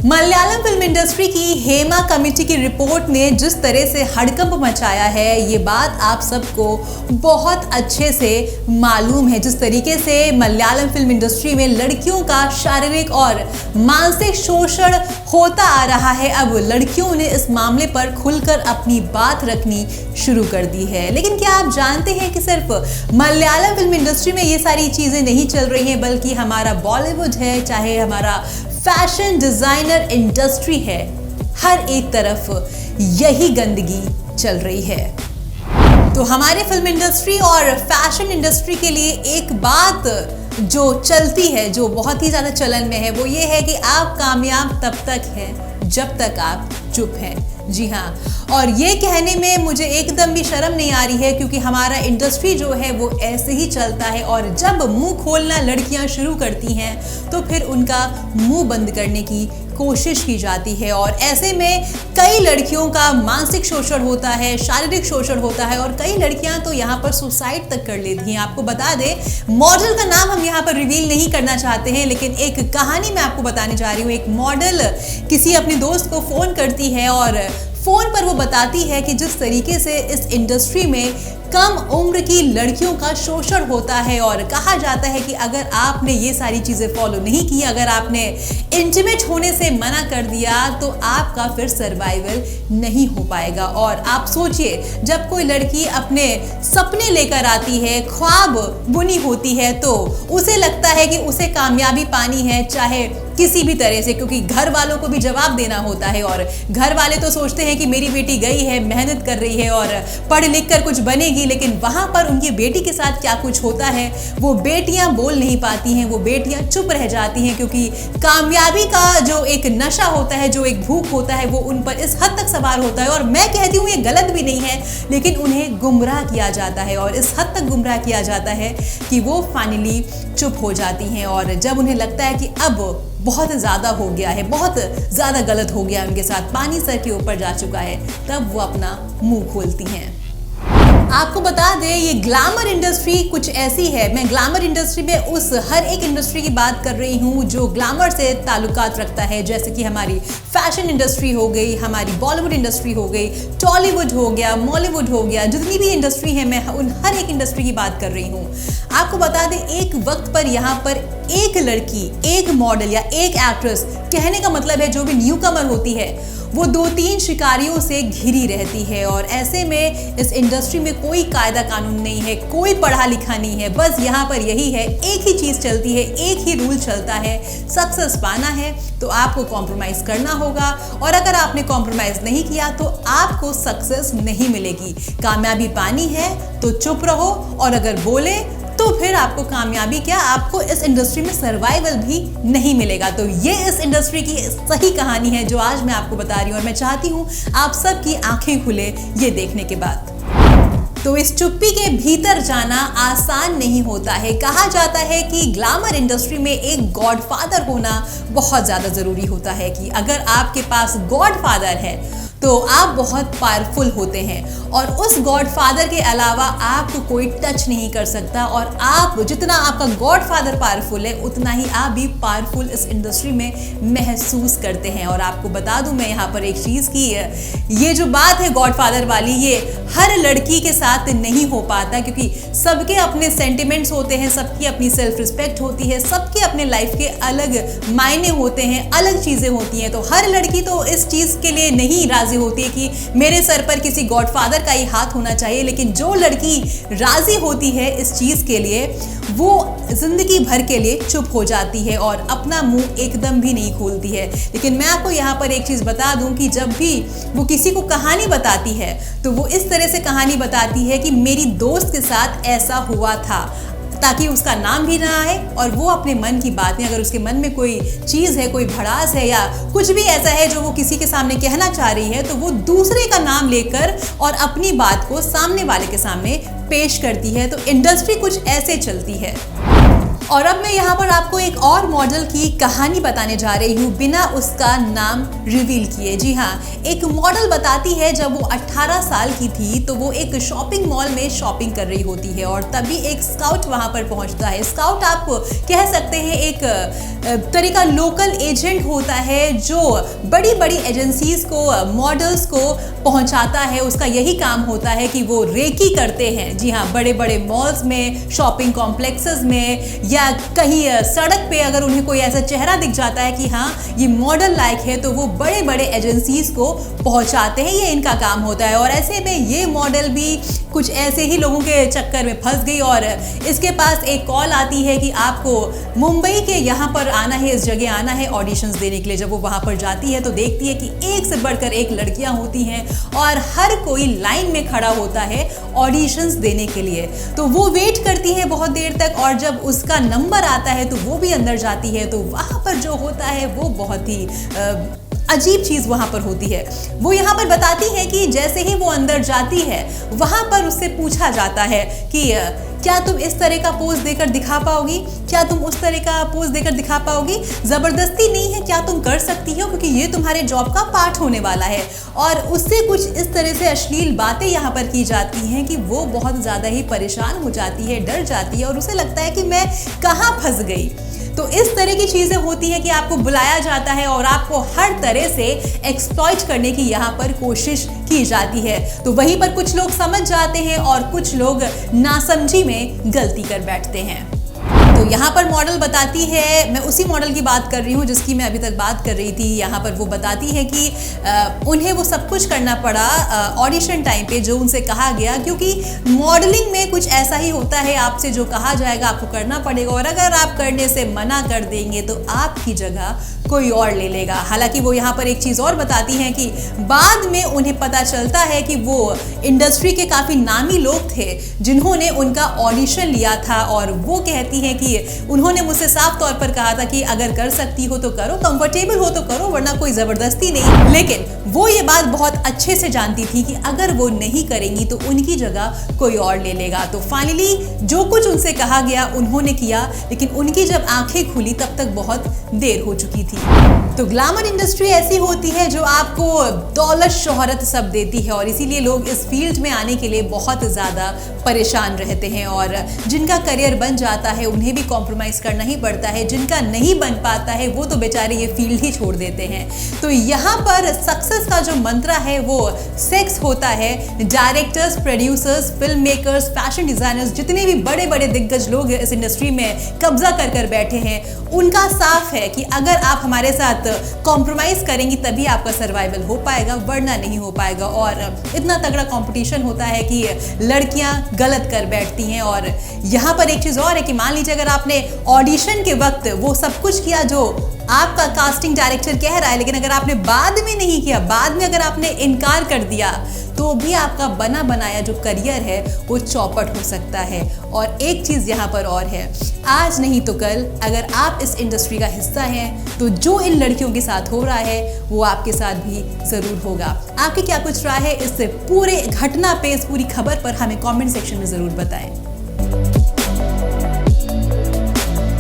Malayalam film industry की Hema committee की report ने जिस तरह से हड़कंप मचाया है, ये बात आप सबको बहुत अच्छे से मालूम है। जिस तरीके से मलयालम फिल्म इंडस्ट्री में लड़कियों का शारीरिक और मानसिक शोषण होता आ रहा है, अब लड़कियों ने इस मामले पर खुलकर अपनी बात रखनी शुरू कर दी है। लेकिन क्या आप जानते हैं कि सिर्फ मलयालम फिल्म इंडस्ट्री में ये सारी चीजें नहीं चल रही हैं, बल्कि हमारा बॉलीवुड है, चाहे हमारा फैशन डिजाइनर इंडस्ट्री है, हर एक तरफ यही गंदगी चल रही है। तो हमारे फिल्म इंडस्ट्री और फैशन इंडस्ट्री के लिए एक बात जो चलती है, जो बहुत ही ज़्यादा चलन में है, वो ये है कि आप कामयाब तब तक हैं जब तक आप चुप हैं। जी हाँ, और ये कहने में मुझे एकदम भी शर्म नहीं आ रही है, क्योंकि हमारा इंडस्ट्री जो है वो ऐसे ही चलता है और जब मुंह खोलना लड़कियां शुरू करती हैं तो फिर उनका मुंह बंद करने की कोशिश की जाती है। और ऐसे में कई लड़कियों का मानसिक शोषण होता है, शारीरिक शोषण होता है, और कई लड़कियां तो यहाँ पर सुसाइड तक कर लेती हैं। आपको बता दें, मॉडल का नाम हम यहाँ पर रिवील नहीं करना चाहते हैं, लेकिन एक कहानी मैं आपको बताने जा रही हूँ। एक मॉडल किसी अपनी दोस्त को फोन करती है और फोन पर वो बताती है कि जिस तरीके से इस इंडस्ट्री में कम उम्र की लड़कियों का शोषण होता है, और कहा जाता है कि अगर आपने ये सारी चीज़ें फॉलो नहीं की, अगर आपने इंटीमेट होने से मना कर दिया, तो आपका फिर सर्वाइवल नहीं हो पाएगा। और आप सोचिए, जब कोई लड़की अपने सपने लेकर आती है, ख्वाब बुनी होती है, तो उसे लगता है कि उसे कामयाबी पानी है, चाहे किसी भी तरह से, क्योंकि घर वालों को भी जवाब देना होता है। और घर वाले तो सोचते हैं कि मेरी बेटी गई है, मेहनत कर रही है और पढ़ लिख कर कुछ बनेगी, लेकिन वहां पर उनकी बेटी के साथ क्या कुछ होता है वो बेटियां बोल नहीं पाती हैं, वो बेटियां चुप रह जाती हैं, क्योंकि कामयाबी का जो एक नशा होता है, जो एक भूख होता है, वो उन पर इस हद तक सवार होता है। और मैं कहती हूँ ये गलत भी नहीं है, लेकिन उन्हें गुमराह किया जाता है, और इस हद तक गुमराह किया जाता है कि वो फाइनली चुप हो जाती हैं। और जब उन्हें लगता है कि अब बहुत ज़्यादा हो गया है, बहुत ज़्यादा गलत हो गया उनके साथ, पानी सर के ऊपर जा चुका है, तब वो अपना मुंह खोलती हैं। आपको बता दें, ये ग्लैमर इंडस्ट्री कुछ ऐसी है। मैं ग्लैमर इंडस्ट्री में उस हर एक इंडस्ट्री की बात कर रही हूँ जो ग्लैमर से ताल्लुकात रखता है, जैसे कि हमारी फैशन इंडस्ट्री हो गई, हमारी बॉलीवुड इंडस्ट्री हो गई, टॉलीवुड हो गया, मॉलीवुड हो गया, जितनी भी इंडस्ट्री है, मैं उन हर एक इंडस्ट्री की बात कर रही हूँ। आपको बता दें, एक वक्त पर यहाँ पर एक लड़की, एक मॉडल या एक एक्ट्रेस, कहने का मतलब है जो भी न्यूकमर होती है, वो 2-3 शिकारियों से घिरी रहती है। और ऐसे में इस इंडस्ट्री में कोई कायदा कानून नहीं है, कोई पढ़ा लिखा नहीं है, बस यहाँ पर यही है, एक ही चीज़ चलती है, एक ही रूल चलता है। सक्सेस पाना है तो आपको कॉम्प्रोमाइज़ करना होगा, और अगर आपने कॉम्प्रोमाइज़ नहीं किया तो आपको सक्सेस नहीं मिलेगी। कामयाबी पानी है तो चुप रहो, और अगर बोले तो फिर आपको कामयाबी क्या, आपको इस इंडस्ट्री में सर्वाइवल भी नहीं मिलेगा। तो ये इस इंडस्ट्री की सही कहानी है जो आज मैं आपको बता रही हूँ, और मैं चाहती हूँ आप सबकी आंखें खुले ये देखने के बाद। तो इस चुप्पी के भीतर जाना आसान नहीं होता है। कहा जाता है कि ग्लैमर इंडस्ट्री में एक गॉडफादर होना बहुत ज़्यादा ज़रूरी होता है, कि अगर आपके पास गॉडफादर है तो आप बहुत पावरफुल होते हैं, और उस गॉडफादर के अलावा आपको कोई टच नहीं कर सकता। और आप जितना आपका गॉडफादर पावरफुल है, उतना ही आप भी पावरफुल इस इंडस्ट्री में महसूस करते हैं। और आपको बता दूं मैं यहाँ पर एक चीज़ की, ये जो बात है गॉडफादर वाली, ये हर लड़की के साथ नहीं हो पाता, क्योंकि सबके अपने सेंटिमेंट्स होते हैं, सबकी अपनी सेल्फ रिस्पेक्ट होती है, सबके अपने लाइफ के अलग मायने होते हैं, अलग चीज़ें होती हैं। तो हर लड़की तो इस चीज़ के लिए नहीं राजी होती है कि मेरे सर पर किसी गॉडफादर का ही हाथ होना चाहिए, लेकिन जो लड़की राजी होती है इस चीज़ के लिए, वो जिंदगी भर के लिए चुप हो जाती है और अपना मुंह एकदम भी नहीं खोलती है। लेकिन मैं आपको यहाँ पर एक चीज़ बता दूं कि जब भी वो किसी को कहानी बताती है, तो वो इस तरह से कहानी बताती है कि मेरी दोस्त के साथ ऐसा हुआ था, ताकि उसका नाम भी ना आए और वो अपने मन की बातें, अगर उसके मन में कोई चीज़ है, कोई भड़ास है या कुछ भी ऐसा है जो वो किसी के सामने कहना चाह रही है, तो वो दूसरे का नाम लेकर और अपनी बात को सामने वाले के सामने पेश करती है। तो इंडस्ट्री कुछ ऐसे चलती है। और अब मैं यहाँ पर आपको एक और मॉडल की कहानी बताने जा रही हूँ, बिना उसका नाम रिवील किए। जी हाँ, एक मॉडल बताती है जब वो 18 साल की थी तो वो एक शॉपिंग मॉल में शॉपिंग कर रही होती है और तभी एक स्काउट वहाँ पर पहुँचता है। स्काउट आप कह सकते हैं एक तरह का लोकल एजेंट होता है जो बड़ी बड़ी एजेंसीज को, मॉडल्स को पहुंचाता है। उसका यही काम होता है कि वो रेकी करते हैं, जी हाँ, बड़े बड़े मॉल्स में, शॉपिंग कॉम्प्लेक्सेस में, या कहीं सड़क पे अगर उन्हें कोई ऐसा चेहरा दिख जाता है कि हाँ ये मॉडल लायक है, तो वो बड़े बड़े एजेंसीज को पहुंचाते हैं। ये इनका काम होता है। और ऐसे में ये मॉडल भी कुछ ऐसे ही लोगों के चक्कर में फंस गई और इसके पास एक कॉल आती है कि आपको मुंबई के यहाँ पर आना है, इस जगह आना है ऑडिशंस देने के लिए। जब वो वहाँ पर जाती है तो देखती है कि एक से बढ़कर एक लड़कियाँ होती हैं और हर कोई लाइन में खड़ा होता है ऑडिशंस देने के लिए। तो वो वेट करती है बहुत देर तक और जब उसका नंबर आता है तो वो भी अंदर जाती है। तो वहाँ पर जो होता है वो बहुत ही अजीब चीज़ वहाँ पर होती है। वो यहाँ पर बताती है कि जैसे ही वो अंदर जाती है वहाँ पर उससे पूछा जाता है कि क्या तुम इस तरह का पोज देकर दिखा पाओगी, क्या तुम उस तरह का पोज देकर दिखा पाओगी, ज़बरदस्ती नहीं है, क्या तुम कर सकती हो, क्योंकि ये तुम्हारे जॉब का पार्ट होने वाला है। और उससे कुछ इस तरह से अश्लील बातें यहाँ पर की जाती हैं कि वो बहुत ज़्यादा ही परेशान हो जाती है, डर जाती है और उसे लगता है कि मैं कहाँ फंस गई। तो इस तरह की चीज़ें होती हैं कि आपको बुलाया जाता है और आपको हर तरह से एक्सप्लॉइट करने की यहाँ पर कोशिश की जाती है। तो वहीं पर कुछ लोग समझ जाते हैं और कुछ लोग नासमझी में गलती कर बैठते हैं। तो यहाँ पर मॉडल बताती है, मैं उसी मॉडल की बात कर रही हूँ जिसकी मैं अभी तक बात कर रही थी। यहाँ पर वो बताती है कि उन्हें वो सब कुछ करना पड़ा ऑडिशन टाइम पे जो उनसे कहा गया, क्योंकि मॉडलिंग में कुछ ऐसा ही होता है, आपसे जो कहा जाएगा आपको करना पड़ेगा और अगर आप करने से मना कर देंगे तो आपकी जगह कोई और ले लेगा। हालांकि वो यहाँ पर एक चीज़ और बताती हैं कि बाद में उन्हें पता चलता है कि वो इंडस्ट्री के काफ़ी नामी लोग थे जिन्होंने उनका ऑडिशन लिया था और वो कहती हैं कि उन्होंने मुझसे साफ तौर पर कहा था कि अगर कर सकती हो तो करो, कंफर्टेबल हो तो करो, वरना कोई ज़बरदस्ती नहीं। लेकिन वो ये बात बहुत अच्छे से जानती थी कि अगर वो नहीं करेंगी तो उनकी जगह कोई और ले लेगा। तो फाइनली जो कुछ उनसे कहा गया उन्होंने किया, लेकिन उनकी जब आंखें खुली तब तक बहुत देर हो चुकी थी। तो ग्लैमर इंडस्ट्री ऐसी होती है जो आपको दौलत शोहरत सब देती है और इसीलिए लोग इस फील्ड में आने के लिए बहुत ज़्यादा परेशान रहते हैं और जिनका करियर बन जाता है उन्हें भी कॉम्प्रोमाइज़ करना ही पड़ता है, जिनका नहीं बन पाता है वो तो बेचारे ये फील्ड ही छोड़ देते हैं। तो यहाँ पर सक्सेस का जो मंत्र है वो सेक्स होता है। Directors, producers, film makers, fashion designers, जितने भी बड़े बड़े दिग्गज लोग इस इंडस्ट्री में कब्जा कर बैठे हैं, उनका साफ है कि अगर आप हमारे साथ कॉम्प्रोमाइज़ करेंगी तभी आपका सर्वाइवल हो पाएगा, वरना नहीं हो पाएगा। और इतना तगड़ा कंपटीशन होता है कि लड़कियां गलत कर बैठती हैं। और यहाँ पर एक चीज़ और है कि मान लीजिए अगर आपने ऑडिशन के वक्त वो सब कुछ किया जो आपका कास्टिंग डायरेक्टर कह रहा है, लेकिन अगर आपने बाद में नहीं किया, बाद में अगर आपने इनकार कर दिया, तो भी आपका बना बनाया जो करियर है वो चौपट हो सकता है। और एक चीज़ यहाँ पर और है, आज नहीं तो कल अगर आप इस इंडस्ट्री का हिस्सा हैं तो जो इन लड़कियों के साथ हो रहा है वो आपके साथ भी ज़रूर होगा। आपकी क्या कुछ राय है इस पूरे घटना पे, इस पूरी खबर पर हमें कमेंट सेक्शन में ज़रूर बताएं।